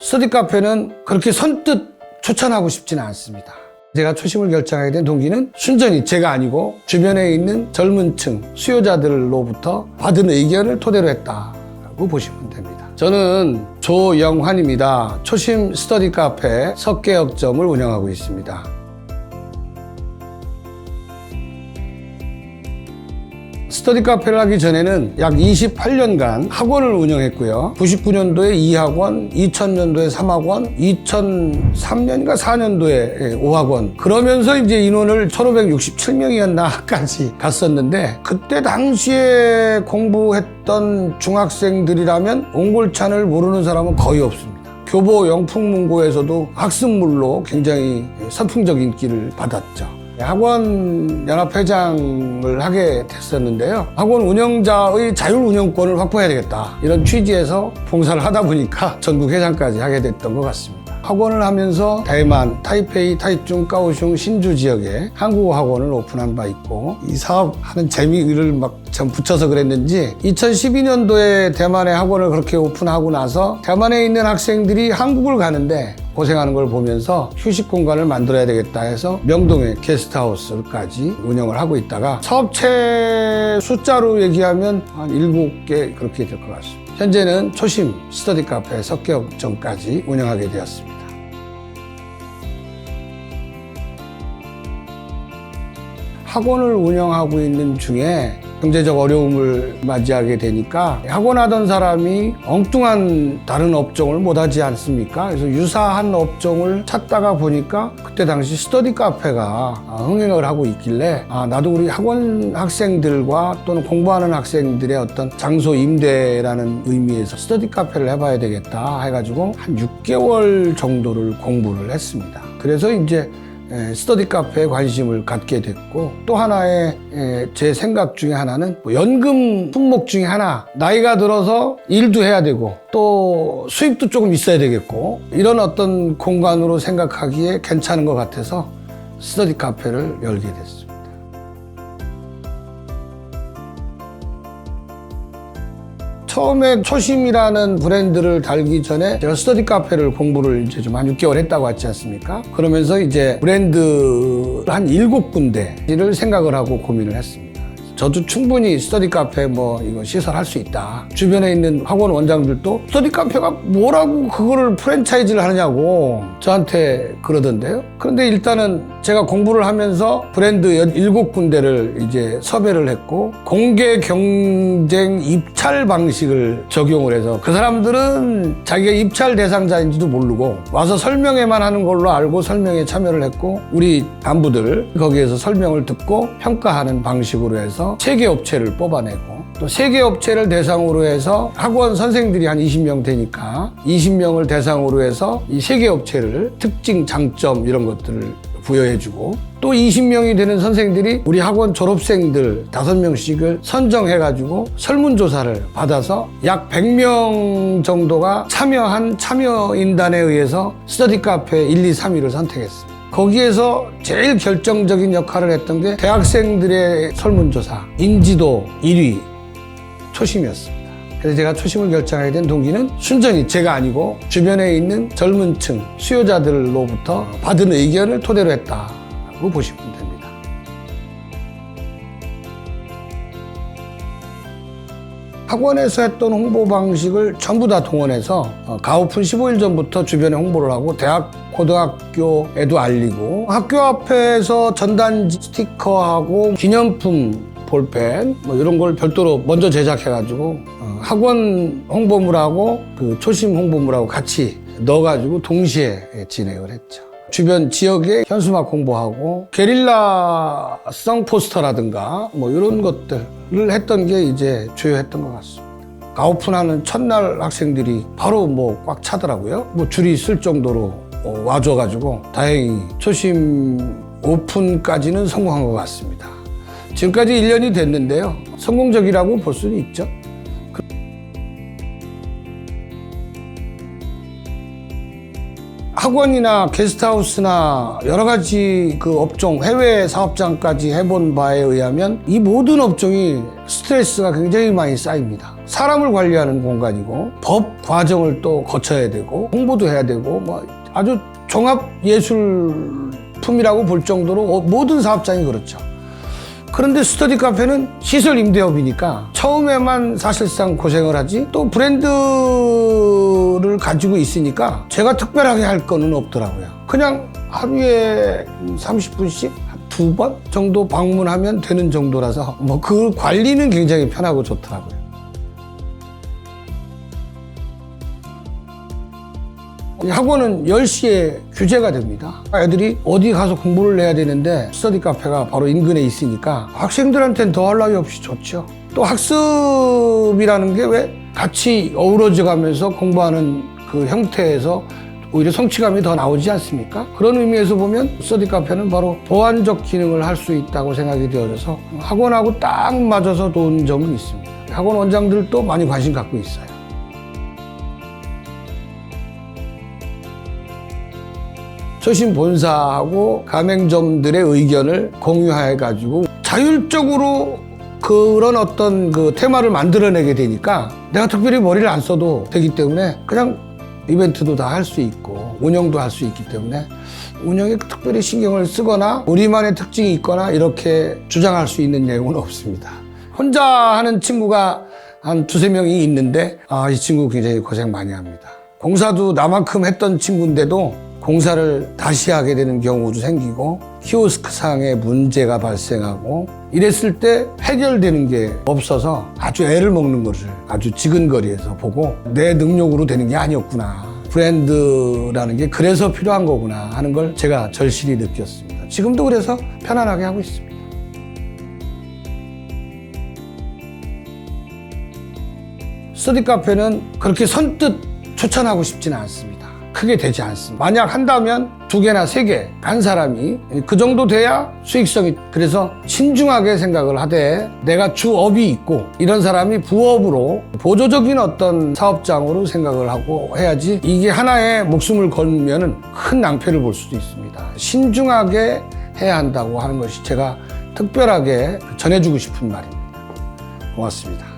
스터디 카페는 그렇게 선뜻 추천하고 싶지는 않습니다. 제가 초심을 결정하게 된 동기는 순전히 제가 아니고 주변에 있는 젊은 층 수요자들로부터 받은 의견을 토대로 했다고 보시면 됩니다. 저는 조영환입니다. 초심 스터디 카페 석계역점을 운영하고 있습니다. 스터디 카페를 하기 전에는 약 28년간 학원을 운영했고요. 99년도에 2학원, 2000년도에 3학원, 2003년인가 4년도에 5학원. 그러면서 이제 인원을 1567명이었나까지 갔었는데, 그때 당시에 공부했던 중학생들이라면 옹골찬을 모르는 사람은 거의 없습니다. 교보 영풍문고에서도 학습물로 굉장히 선풍적 인기를 받았죠. 학원 연합회장을 하게 됐었는데요. 학원 운영자의 자율 운영권을 확보해야 되겠다, 이런 취지에서 봉사를 하다 보니까 전국 회장까지 하게 됐던 것 같습니다. 학원을 하면서 대만, 타이페이, 타이중, 까오슝, 신주 지역에 한국어 학원을 오픈한 바 있고, 이 사업하는 재미를 막 참 붙여서 그랬는지 2012년도에 대만에 학원을 그렇게 오픈하고 나서 대만에 있는 학생들이 한국을 가는데 고생하는 걸 보면서 휴식 공간을 만들어야 되겠다 해서 명동에 게스트하우스까지 운영을 하고 있다가 사업체 숫자로 얘기하면 한 7개 그렇게 될 것 같습니다. 현재는 초심 스터디 카페 석계역점까지 운영하게 되었습니다. 학원을 운영하고 있는 중에 경제적 어려움을 맞이하게 되니까 학원하던 사람이 엉뚱한 다른 업종을 못하지 않습니까? 그래서 유사한 업종을 찾다가 보니까 그때 당시 스터디 카페가 흥행을 하고 있길래, 나도 우리 학원 학생들과 또는 공부하는 학생들의 어떤 장소 임대라는 의미에서 스터디 카페를 해봐야 되겠다 해가지고 한 6개월 정도를 공부를 했습니다. 그래서 이제 스터디 카페에 관심을 갖게 됐고, 또 하나의 제 생각 중에 하나는 연금 품목 중에 하나, 나이가 들어서 일도 해야 되고 또 수입도 조금 있어야 되겠고, 이런 어떤 공간으로 생각하기에 괜찮은 것 같아서 스터디 카페를 열게 됐습니다. 처음에 초심이라는 브랜드를 달기 전에 제가 스터디 카페를 공부를 이제 좀 한 6개월 했다고 했지 않습니까? 그러면서 이제 브랜드 한 7군데를 생각을 하고 고민을 했습니다. 저도 충분히 스터디 카페 이거 시설할 수 있다. 주변에 있는 학원 원장들도 스터디 카페가 뭐라고 그거를 프랜차이즈를 하느냐고 저한테 그러던데요. 그런데 일단은 제가 공부를 하면서 브랜드 7군데를 이제 섭외를 했고, 공개 경쟁 입찰 방식을 적용을 해서 그 사람들은 자기가 입찰 대상자인지도 모르고 와서 설명회만 하는 걸로 알고 설명에 참여를 했고, 우리 간부들 거기에서 설명을 듣고 평가하는 방식으로 해서 3개 업체를 뽑아내고, 또 3개 업체를 대상으로 해서 학원 선생들이 한 20명 되니까 20명을 대상으로 해서 이 3개 업체를 특징, 장점 이런 것들을 부여해주고, 또 20명이 되는 선생들이 우리 학원 졸업생들 5명씩을 선정해가지고 설문조사를 받아서 약 100명 정도가 참여한 참여인단에 의해서 스터디 카페 1, 2, 3위를 선택했습니다. 거기에서 제일 결정적인 역할을 했던 게 대학생들의 설문조사 인지도 1위 초심이었습니다. 그래서 제가 초심을 결정하게 된 동기는 순전히 제가 아니고 주변에 있는 젊은 층 수요자들로부터 받은 의견을 토대로 했다고 보시면 됩니다. 학원에서 했던 홍보 방식을 전부 다 동원해서 가오픈 15일 전부터 주변에 홍보를 하고, 대학, 고등학교에도 알리고, 학교 앞에서 전단지 스티커하고 기념품, 볼펜 이런 걸 별도로 먼저 제작해가지고 학원 홍보물하고 그 초심 홍보물하고 같이 넣어가지고 동시에 진행을 했죠. 주변 지역에 현수막 홍보하고 게릴라성 포스터라든가 이런 것들을 했던 게 이제 주요했던 것 같습니다. 가오픈하는 첫날 학생들이 바로 꽉 차더라고요. 줄이 있을 정도로 와줘가지고 다행히 초심 오픈까지는 성공한 것 같습니다. 지금까지 1년이 됐는데요. 성공적이라고 볼 수는 있죠. 학원이나 게스트하우스나 여러 가지 그 업종, 해외 사업장까지 해본 바에 의하면 이 모든 업종이 스트레스가 굉장히 많이 쌓입니다. 사람을 관리하는 공간이고 법 과정을 또 거쳐야 되고 홍보도 해야 되고 뭐 아주 종합 예술품이라고 볼 정도로 모든 사업장이 그렇죠. 그런데 스터디 카페는 시설 임대업이니까 처음에만 사실상 고생을 하지 또 브랜드를 가지고 있으니까 제가 특별하게 할 거는 없더라고요. 그냥 하루에 30분씩 2번 정도 방문하면 되는 정도라서 뭐 그 관리는 굉장히 편하고 좋더라고요. 학원은 10시에 규제가 됩니다. 애들이 어디 가서 공부를 해야 되는데 스터디 카페가 바로 인근에 있으니까 학생들한테는 더할 나위 없이 좋죠. 또 학습이라는 게 왜 같이 어우러져 가면서 공부하는 그 형태에서 오히려 성취감이 더 나오지 않습니까? 그런 의미에서 보면 스터디 카페는 바로 보완적 기능을 할 수 있다고 생각이 되어져서 학원하고 딱 맞아서 좋은 점은 있습니다. 학원 원장들도 많이 관심 갖고 있어요. 초심 본사하고 가맹점들의 의견을 공유해가지고 자율적으로 그런 어떤 그 테마를 만들어내게 되니까 내가 특별히 머리를 안 써도 되기 때문에 그냥 이벤트도 다 할 수 있고 운영도 할 수 있기 때문에 운영에 특별히 신경을 쓰거나 우리만의 특징이 있거나 이렇게 주장할 수 있는 내용은 없습니다. 혼자 하는 친구가 한 2-3명이 있는데 이 친구 굉장히 고생 많이 합니다. 공사도 나만큼 했던 친구인데도 공사를 다시 하게 되는 경우도 생기고 키오스크 상에 문제가 발생하고 이랬을 때 해결되는 게 없어서 아주 애를 먹는 것을 아주 지근거리에서 보고 내 능력으로 되는 게 아니었구나. 브랜드라는 게 그래서 필요한 거구나 하는 걸 제가 절실히 느꼈습니다. 지금도 그래서 편안하게 하고 있습니다. 스터디 카페는 그렇게 선뜻 추천하고 싶지는 않습니다. 크게 되지 않습니다. 만약 한다면 2개나 3개 간 사람이 그 정도 돼야 수익성이, 그래서 신중하게 생각을 하되 내가 주업이 있고 이런 사람이 부업으로 보조적인 어떤 사업장으로 생각을 하고 해야지 이게 하나에 목숨을 걸면 큰 낭패를 볼 수도 있습니다. 신중하게 해야 한다고 하는 것이 제가 특별하게 전해주고 싶은 말입니다. 고맙습니다.